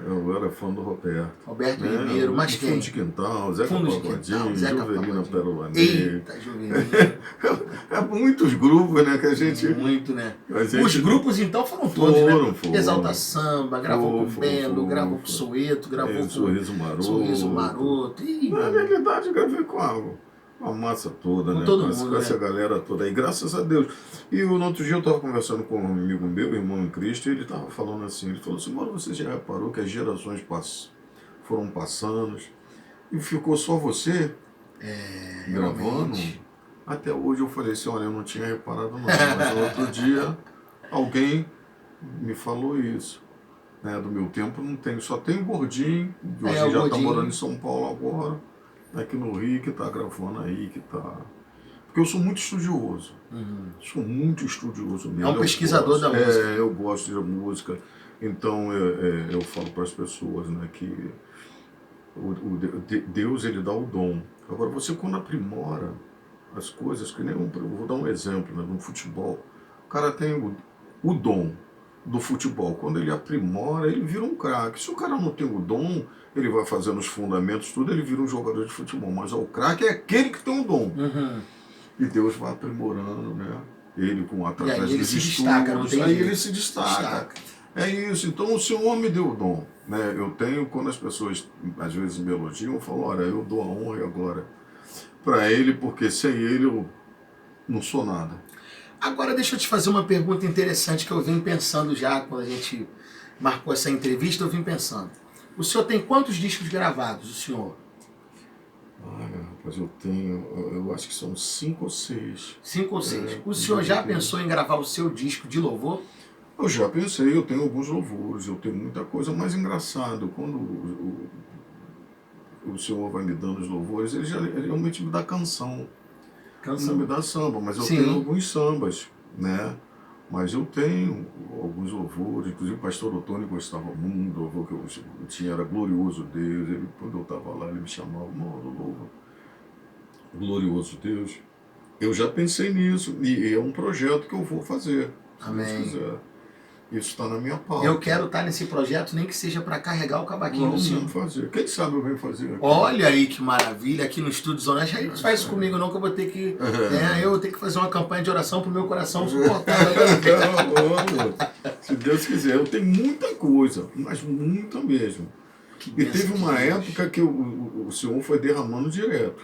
Eu era fã do Roberto. Roberto né? Ribeiro, mas Fundo quem? de Quintal, Zeca Fundo de Pagodinho, Quintal, Zeca Jovelina Pagodinho. Pérola Negra. Eita, Juvenil. É muitos grupos, né, que a gente... Muito, né? a gente- Os grupos, então, foram todos, né? Foram. Exalta Samba, gravou com o Belo, gravou com o Foram. Soweto, gravou com Sorriso Maroto. Sorriso Maroto. Ih, Na realidade, eu gravei com a massa toda, Com né? todo Com mundo, essa né? galera toda aí, graças a Deus. E no outro dia eu estava conversando com um amigo meu, irmão em Cristo, e ele estava falando assim, ele falou assim, mano, você já reparou que as gerações foram passando e ficou só você gravando? realmente. Até hoje eu falei assim, olha, eu não tinha reparado não, mas no outro dia alguém me falou isso. Né, do meu tempo não tem, só tem o Gordinho, que hoje o já está Gordinho. morando em São Paulo agora, aqui no Rio, que está gravando aí, que tá... Porque eu sou muito estudioso, sou muito estudioso mesmo. É um pesquisador da música. Eu gosto de música, então eu falo para as pessoas, né, que Deus, ele dá o dom. Agora, você quando aprimora as coisas, que nem eu vou dar um exemplo, né, no futebol, o cara tem o dom do futebol, quando ele aprimora, ele vira um craque. Se o cara não tem o dom, ele vai fazendo os fundamentos, tudo, ele vira um jogador de futebol. Mas o craque é aquele que tem o dom. E Deus vai aprimorando, né? Ele através ele dos se estudos, destaca, não tem aí jeito. ele se destaca. É isso. Então o Senhor me deu o dom, né? Eu tenho, quando as pessoas às vezes me elogiam, eu falo, olha, eu dou a honra e a glória para Ele, porque sem Ele eu não sou nada. Agora deixa eu te fazer uma pergunta interessante que eu vim pensando já, quando a gente marcou essa entrevista, eu vim pensando. O senhor tem quantos discos gravados, o senhor? Olha, rapaz, eu acho que são 5 ou 6. 5 ou 6. O senhor já pensou em gravar o seu disco de louvor? Eu já pensei, eu tenho alguns louvores, eu tenho muita coisa, mas engraçado, quando o Senhor vai me dando os louvores, ele realmente me dá canção. Não me dá samba, mas eu tenho alguns sambas, né? Mas eu tenho alguns louvores, inclusive o pastor Otônio gostava muito do louvor que eu tinha, era Glorioso Deus. Ele, quando eu estava lá, ele me chamava, mano, louva, Glorioso Deus. Eu já pensei nisso, e é um projeto que eu vou fazer, se Deus quiser. Isso está na minha pauta. Eu quero estar nesse projeto, nem que seja para carregar o cavaquinho do senhor. Vamos fazer. Quem sabe eu venho fazer aqui. Olha aí que maravilha, aqui no Estúdio Zona Oeste. Aí não faz isso comigo não, que eu vou ter que... eu vou ter que fazer uma campanha de oração pro meu coração suportar. Se Deus quiser. Eu tenho muita coisa, mas muita mesmo. E teve uma época que o Senhor foi derramando direto.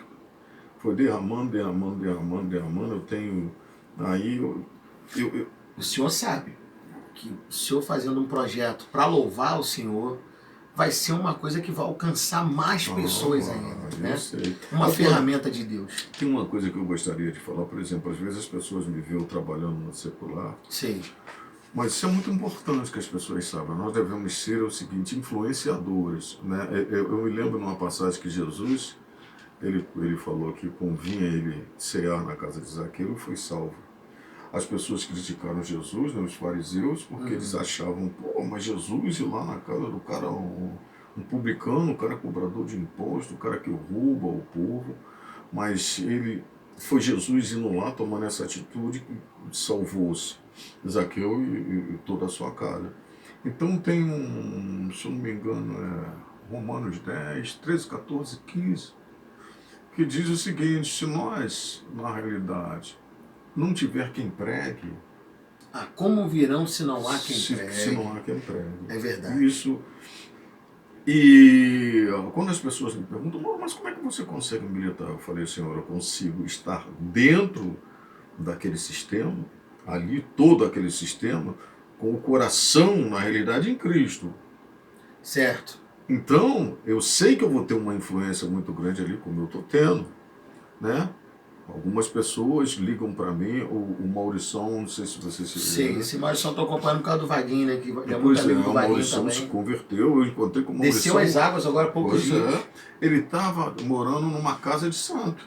Foi derramando. Eu tenho... Aí O senhor sabe que o senhor fazendo um projeto para louvar o Senhor vai ser uma coisa que vai alcançar mais pessoas ainda, né? Sei. Uma ferramenta de Deus. Tem uma coisa que eu gostaria de falar, por exemplo, às vezes as pessoas me veem trabalhando no secular. Sei. Mas isso é muito importante que as pessoas saibam. Nós devemos ser o seguinte, influenciadores, né? Eu me lembro numa passagem que Jesus, ele falou que convinha ele cear na casa de Zaqueu e foi salvo. As pessoas criticaram Jesus, né, os fariseus, porque eles achavam, pô, mas Jesus ir lá na casa do cara, um publicano, um cara cobrador de imposto, um cara que rouba o povo, mas foi Jesus indo lá, tomando essa atitude, salvou-se, Zaqueu e toda a sua casa. Então tem se eu não me engano, Romanos 10, 13, 14, 15, que diz o seguinte, se nós, na realidade, não tiver quem pregue... como virão se não há quem pregue? Se não há quem pregue. É verdade. Isso. E quando as pessoas me perguntam, mas como é que você consegue militar? Eu falei, Senhor, eu consigo estar dentro daquele sistema, ali, todo aquele sistema, com o coração, na realidade, em Cristo. Certo. Então, eu sei que eu vou ter uma influência muito grande ali, como eu estou tendo, né? Algumas pessoas ligam para mim, o Maurição, não sei se você se lembra. Sim, esse Maurição estou acompanhando por causa do Vaguinho, né? Que é muito amigo do Vaguinho. O Maurição se converteu, eu encontrei com o Maurição. Desceu as águas agora há poucos dias. Ele estava morando numa casa de santo,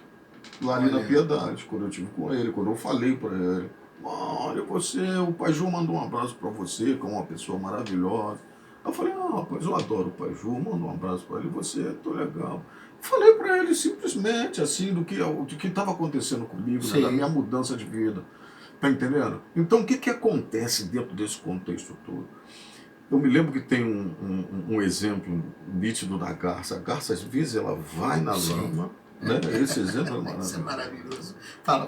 lá ali na Piedade, quando eu estive com ele, quando eu falei para ele. Olha, o Pai Ju mandou um abraço para você, que é uma pessoa maravilhosa. Eu falei, rapaz, eu adoro o Pai Ju, manda um abraço para ele, você, tô legal. Falei para ele simplesmente assim do que estava acontecendo comigo, né, da minha mudança de vida. Tá entendendo? Então o que acontece dentro desse contexto todo? Eu me lembro que tem um exemplo nítido da garça. A garça, às vezes, ela vai na lama, né? Esse exemplo é maravilhoso. Isso é maravilhoso. Fala.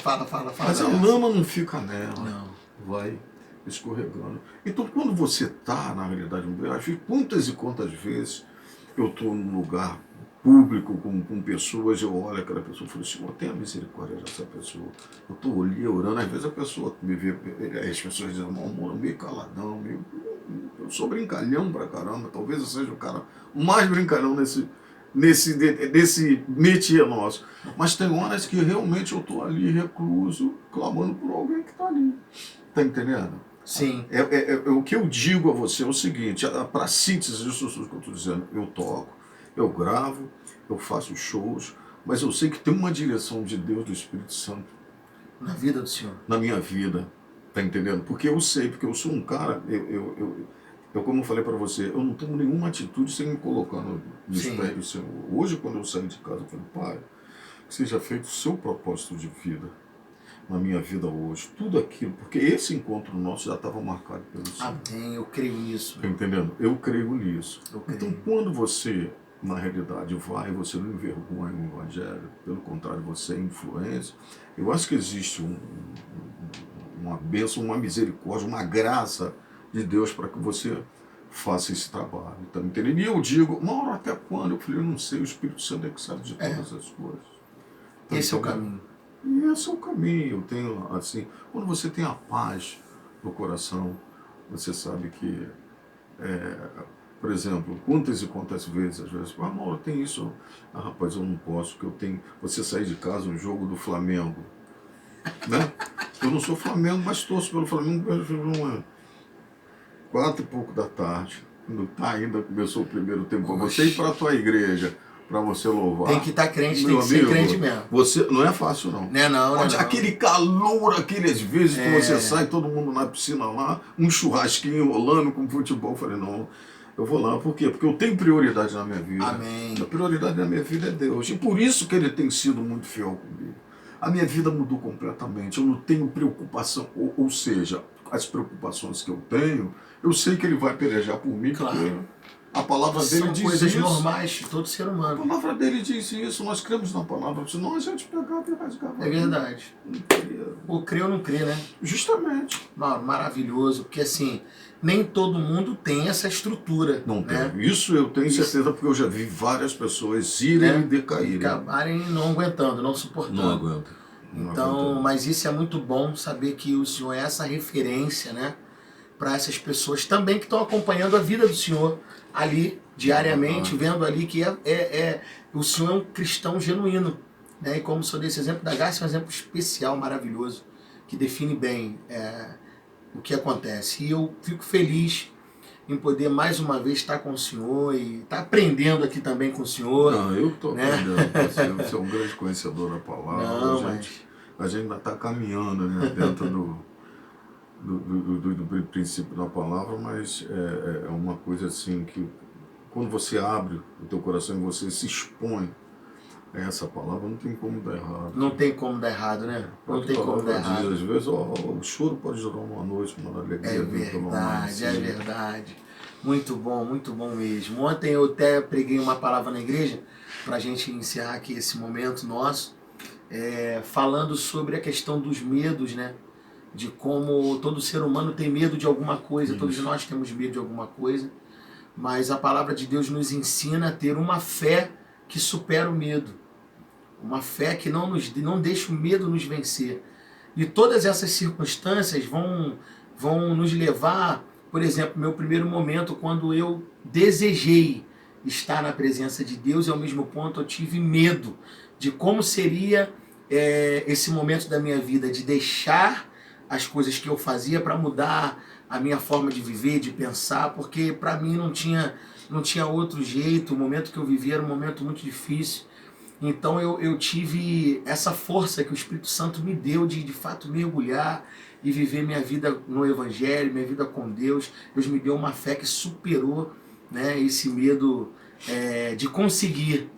Mas a lama não fica nela. Não. Vai escorregando. Então, quando você está, na realidade, quantas e quantas vezes eu estou num lugar público com pessoas, eu olho aquela pessoa e falo, Senhor, tenha misericórdia dessa pessoa. Eu estou ali orando, às vezes a pessoa me vê, as pessoas dizem, amor, meio caladão, eu sou brincalhão pra caramba, talvez eu seja o cara mais brincalhão nesse métier nosso. Mas tem horas que realmente eu estou ali recluso, clamando por alguém que está ali. Tá entendendo? Sim. O que eu digo a você é o seguinte, para síntese disso que eu estou dizendo, eu toco, eu gravo, eu faço shows, mas eu sei que tem uma direção de Deus, do Espírito Santo. Na vida do Senhor. Na minha vida, tá entendendo? Porque eu sei, porque eu sou um cara, eu como eu falei para você, eu não tomo nenhuma atitude sem me colocar nos pés do Senhor. Hoje, quando eu saí de casa, eu falei, Pai, que seja feito o seu propósito de vida na minha vida hoje, tudo aquilo, porque esse encontro nosso já estava marcado pelo Senhor. Amém, eu creio nisso. Tá entendendo? Eu creio nisso. Eu creio. Então, quando você, na realidade, vai, você não envergonha o Evangelho, pelo contrário, você é influência, eu acho que existe uma bênção, uma misericórdia, uma graça de Deus para que você faça esse trabalho. Tá entendendo? E eu digo, Mauro, até quando? Eu falei, eu não sei, o Espírito Santo é que sabe de todas as coisas. Tá Esse entendendo? é o caminho. E esse é o caminho. Eu tenho, assim, quando você tem a paz no coração, você sabe que, por exemplo, quantas e quantas vezes, às vezes, Mauro, tem isso. Ah, rapaz, eu não posso, que eu tenho. Você sair de casa, um jogo do Flamengo, né? Eu não sou Flamengo, mas torço pelo Flamengo, 4 e pouco da tarde, quando ainda começou o primeiro tempo, para você ir para a tua igreja, para você louvar. Tem que estar crente, Meu tem que amigo, ser crente mesmo. Você, não é fácil, não. Não é não, Pode, não. aquele calor, aquelas vezes que você sai, todo mundo na piscina lá, um churrasquinho rolando com futebol. Eu falei, não, eu vou lá. Por quê? Porque eu tenho prioridade na minha vida. Amém. A prioridade na minha vida é Deus. E por isso que Ele tem sido muito fiel comigo. A minha vida mudou completamente. Eu não tenho preocupação, ou seja, as preocupações que eu tenho, eu sei que Ele vai pelejar por mim, claro. Porque a palavra dele São diz coisas isso. normais de todo ser A humano. palavra dele diz isso, nós cremos na palavra, senão a gente pegar e rasgar. É verdade. Ou crê ou não crê, né? Justamente. Maravilhoso, porque assim, nem todo mundo tem essa estrutura. Não né? tem. Isso eu tenho certeza, porque eu já vi várias pessoas irem e decaírem. Acabarem não aguentando, não suportando. Não aguenta. Então, mas isso é muito bom, saber que o Senhor é essa referência, né? Para essas pessoas também que estão acompanhando a vida do Senhor ali, diariamente, vendo ali que o Senhor é um cristão genuíno. Né? E como o senhor desse exemplo da Garça, é um exemplo especial, maravilhoso, que define bem o que acontece. E eu fico feliz em poder mais uma vez estar com o senhor e estar aprendendo aqui também com o senhor. Não, eu estou aprendendo. Você é um grande conhecedor da palavra. Não, a gente ainda está caminhando, né, dentro do princípio da palavra, mas é uma coisa assim que quando você abre o teu coração e você se expõe a essa palavra, não tem como dar errado. Não tem como dar errado, né? Não tem como dar errado. Às vezes o choro pode durar uma noite, uma alegria. É verdade, é verdade. Muito bom mesmo. Ontem eu até preguei uma palavra na igreja, para a gente encerrar aqui esse momento nosso, falando sobre a questão dos medos, né? De como todo ser humano tem medo de alguma coisa, isso. Todos nós temos medo de alguma coisa, mas a palavra de Deus nos ensina a ter uma fé que supera o medo, uma fé que não deixa o medo nos vencer. E todas essas circunstâncias vão nos levar, por exemplo, meu primeiro momento, quando eu desejei estar na presença de Deus, e ao mesmo ponto eu tive medo de como seria esse momento da minha vida, de deixar as coisas que eu fazia para mudar a minha forma de viver, de pensar, porque para mim não tinha outro jeito. O momento que eu vivia era um momento muito difícil. Então eu tive essa força que o Espírito Santo me deu de fato mergulhar e viver minha vida no Evangelho, minha vida com Deus. Deus me deu uma fé que superou, né, esse medo de conseguir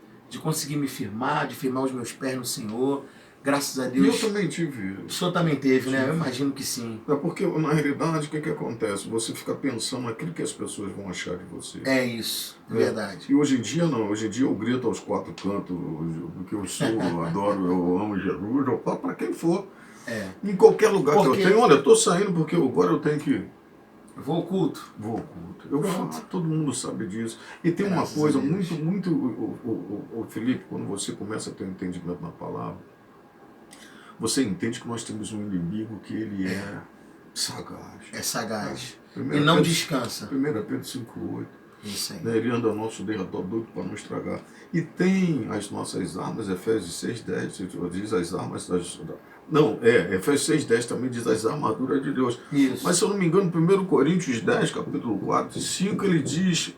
me firmar, de firmar os meus pés no Senhor. Graças a E Deus. eu também tive. O senhor também teve, né? Eu imagino que sim. É porque, na realidade, o que acontece? Você fica pensando naquilo que as pessoas vão achar de você. É isso, verdade. E hoje em dia não, hoje em dia eu grito aos quatro cantos, porque eu sou, eu adoro, eu amo Jesus, eu falo para quem for. Em qualquer lugar que eu tenho, olha, eu estou saindo porque agora eu tenho que... Vou ao culto. Vou ao culto. Eu falo, todo mundo sabe disso. E tem uma coisa muito, o Felipe, quando você começa a ter um entendimento na palavra, você entende que nós temos um inimigo que ele é sagaz. É sagaz. E não Pedro, descansa. 1 Pedro 5,8. Isso aí. Ele anda ao nosso derredor doido para não estragar. E tem as nossas armas, Efésios 6,10, diz as armas das... Não, Efésios 6,10 também diz as armaduras de Deus. Isso. Mas se eu não me engano, 1 Coríntios 10, capítulo 4 e 5, ele diz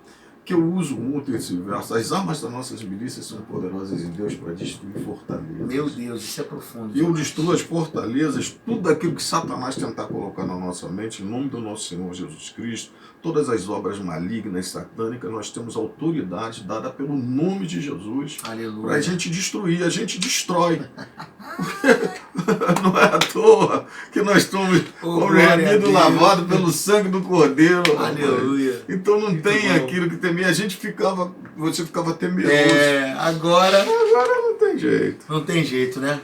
que eu uso muito esse verso. As armas das nossas milícias são poderosas em Deus para destruir fortalezas. Meu Deus, isso é profundo. E eu destruo as fortalezas, tudo aquilo que Satanás tentar colocar na nossa mente, em nome do nosso Senhor Jesus Cristo, todas as obras malignas, satânicas, nós temos autoridade dada pelo nome de Jesus. Aleluia. Para a gente destruir, a gente destrói. Não é à toa que nós estamos remidos, lavados pelo sangue do Cordeiro. Aleluia. Então não tem aquilo que temia. Você ficava temeroso. Agora não tem jeito. Não tem jeito, né?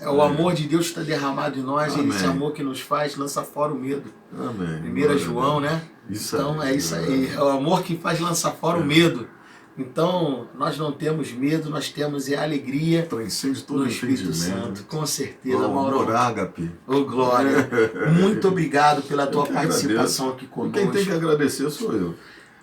O amor de Deus está derramado em nós. Amém. E esse amor que nos faz lança fora o medo. Amém. 1 João, né? Isso então é isso aí. É o amor que faz lançar fora o medo. Então, nós não temos medo, nós temos a alegria transcende todo no Espírito Santo, com certeza, Mauro. Ágape. Ô, glória. Muito obrigado pela tua participação aqui conosco. Quem tem que agradecer sou eu.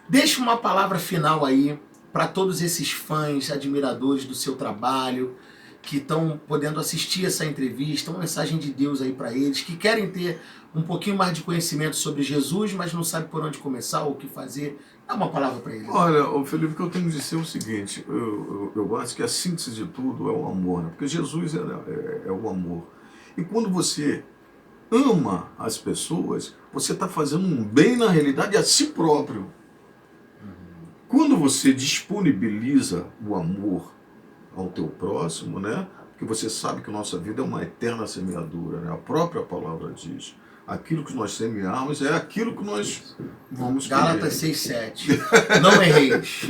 Deixa uma palavra final aí para todos esses fãs, admiradores do seu trabalho, que estão podendo assistir essa entrevista, uma mensagem de Deus aí para eles, que querem ter um pouquinho mais de conhecimento sobre Jesus, mas não sabem por onde começar ou o que fazer. Dá uma palavra para eles. Olha, Felipe, o que eu tenho que dizer é o seguinte, eu acho que a síntese de tudo é o amor, né? Porque Jesus é o amor. E quando você ama as pessoas, você está fazendo um bem, na realidade, a si próprio. Quando você disponibiliza o amor ao teu próximo, né? Porque você sabe que nossa vida é uma eterna semeadura, né? A própria palavra diz. Aquilo que nós semearmos é aquilo que nós vamos colher. Gálatas 6,7. Não erreis.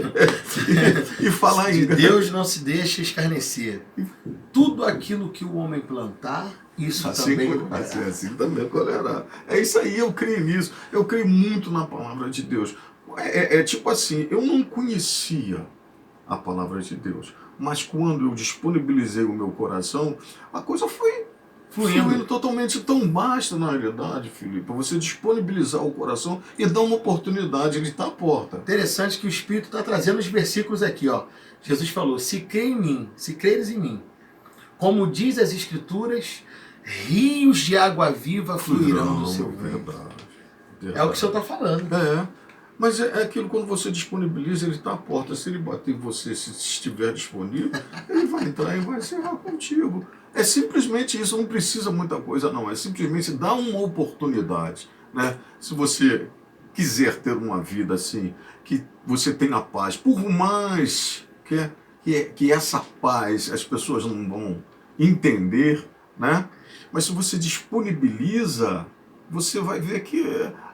E falar de Deus não se deixa escarnecer. Tudo aquilo que o homem plantar, isso também colherá. Assim também colherá. É isso aí, eu creio nisso. Eu creio muito na palavra de Deus. Tipo assim, eu não conhecia a palavra de Deus, mas quando eu disponibilizei o meu coração, a coisa foi fluindo totalmente. Então basta, na realidade, Felipe, você disponibilizar o coração e dar uma oportunidade, ele está à porta. Interessante que o Espírito está trazendo os versículos aqui, ó. Jesus falou, se crê em mim, se creres em mim, como diz as Escrituras, rios de água viva fluirão do seu ventre. É o que o senhor está falando. Mas é aquilo, quando você disponibiliza, ele está à porta. Se ele bater em você, se estiver disponível, ele vai entrar e vai encerrar contigo. É simplesmente isso, não precisa muita coisa não, é simplesmente dar uma oportunidade, né? Se você quiser ter uma vida assim, que você tenha paz, por mais que essa paz as pessoas não vão entender, né? Mas se você disponibiliza, você vai ver que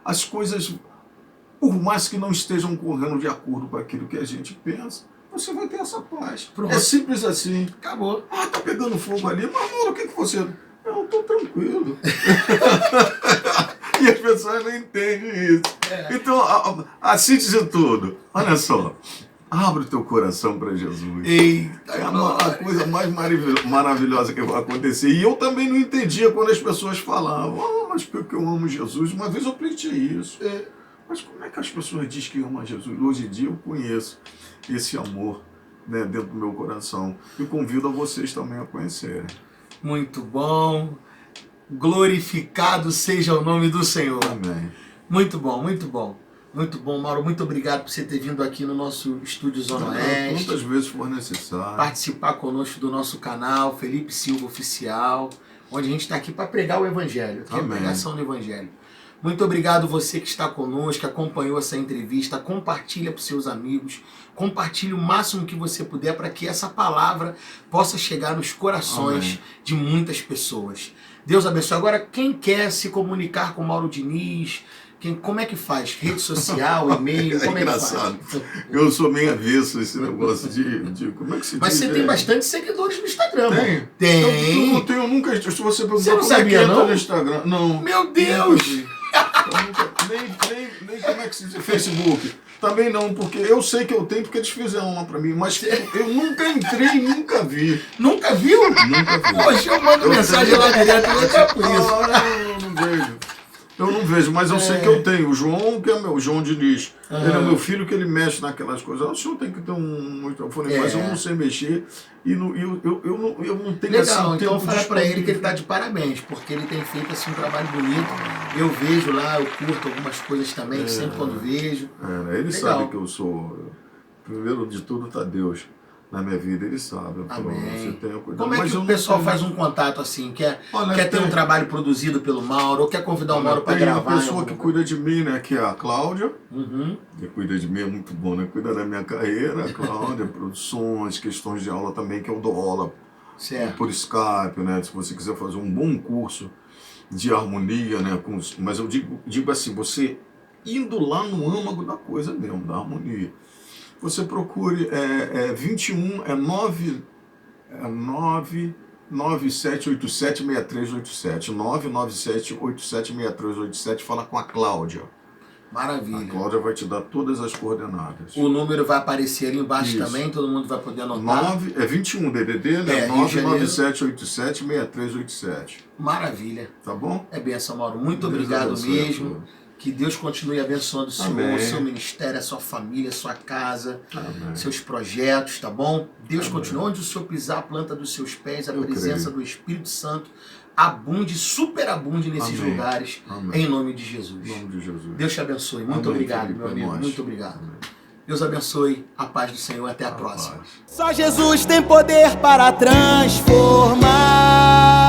as coisas, por mais que não estejam correndo de acordo com aquilo que a gente pensa, você vai ter essa paz. Pronto. É simples assim. Acabou. Tá pegando fogo ali, mas Mauro, o que você... Eu tô tranquilo. E as pessoas não entendem isso. Então, a síntese de tudo, olha só, abre o teu coração para Jesus. Eita, é a coisa mais maravilhosa que vai acontecer. E eu também não entendia quando as pessoas falavam, mas porque eu amo Jesus. Uma vez eu pleitei isso. Mas como é que as pessoas dizem que amam Jesus? Hoje em dia eu conheço esse amor, né, dentro do meu coração. E convido a vocês também a conhecerem. Muito bom. Glorificado seja o nome do Senhor. Amém. Muito bom, muito bom. Muito bom, Mauro. Muito obrigado por você ter vindo aqui no nosso estúdio Zona Oeste. Quantas vezes for necessário. Participar conosco do nosso canal, Felipe Silva Oficial, onde a gente está aqui para pregar o Evangelho. Que é a pregação do Evangelho. Muito obrigado você que está conosco, que acompanhou essa entrevista. Compartilha para os seus amigos. Compartilhe o máximo que você puder para que essa palavra possa chegar nos corações de muitas pessoas. Deus abençoe. Agora, quem quer se comunicar com Mauro Diniz, como é que faz? Rede social, e-mail? Como é engraçado. Que faz? Eu sou meio avesso a esse negócio de como é que se diz? Mas você tem bastante seguidores no Instagram. Tem? Tem. Eu não tenho, nunca. Se você perguntar Você não como é que sabia, entra não? no Instagram. Não. Meu Deus! Nem como é que se diz? Facebook. Também não, porque eu sei que eu tenho, porque eles fizeram lá pra mim, mas eu nunca entrei e nunca vi. Nunca viu? Nunca vi. Poxa, eu mando mensagem lá direto, eu vou por isso. Eu não vejo. Eu não vejo, mas eu sei que eu tenho. O João, que é meu, o João Diniz. Ele é meu filho, que ele mexe naquelas coisas. O senhor tem que ter um... Eu falei, mas eu não sei mexer e eu não tenho Legal, assim, então tempo fala pra ele que ele disponível. tá de parabéns, porque ele tem feito assim, um trabalho bonito. Eu vejo lá, eu curto algumas coisas também, sempre quando vejo. Ele Legal. sabe que eu sou... Primeiro de tudo tá Deus na minha vida, ele sabe. Falou, você Amém. tem cuidado. Como é Mas que eu o não pessoal tenho- faz um contato assim? Quer Olha, ter um trabalho produzido pelo Mauro, ou quer convidar o Mauro para tem gravar? uma pessoa em que algum- cuida de mim, né? Que é a Cláudia. Uhum. Que cuida de mim é muito bom, né? Cuida da minha carreira, a Cláudia, produções, questões de aula também, que eu dou aula Certo. por Skype, né? Se você quiser fazer um bom curso de harmonia, né? Mas eu digo assim, você indo lá no âmago da coisa mesmo, da harmonia. Você procure 21, 997876387, 997876387, fala com a Cláudia. A Maravilha. Cláudia vai te dar todas as coordenadas. O número vai aparecer ali embaixo Isso. também, todo mundo vai poder anotar. 21 DDD, né? Rio de Janeiro. 997876387. Maravilha. Tá bom? É benção, Mauro. Muito Deus obrigado abençoe a mesmo. todos. Que Deus continue abençoando o senhor, Amém. o seu ministério, a sua família, a sua casa, Amém. seus projetos, tá bom? Deus Amém. continue. Onde o senhor pisar a planta dos seus pés, a Eu presença creio. do Espírito Santo abunde, superabunde nesses Amém. lugares, Amém. em nome de Jesus. Em nome de Jesus. Deus te abençoe. Muito Amém, obrigado, Felipe, meu é amigo. nóis. Muito obrigado. Amém. Deus abençoe. A paz do Senhor. Até a A próxima. paz. Só Jesus tem poder para transformar.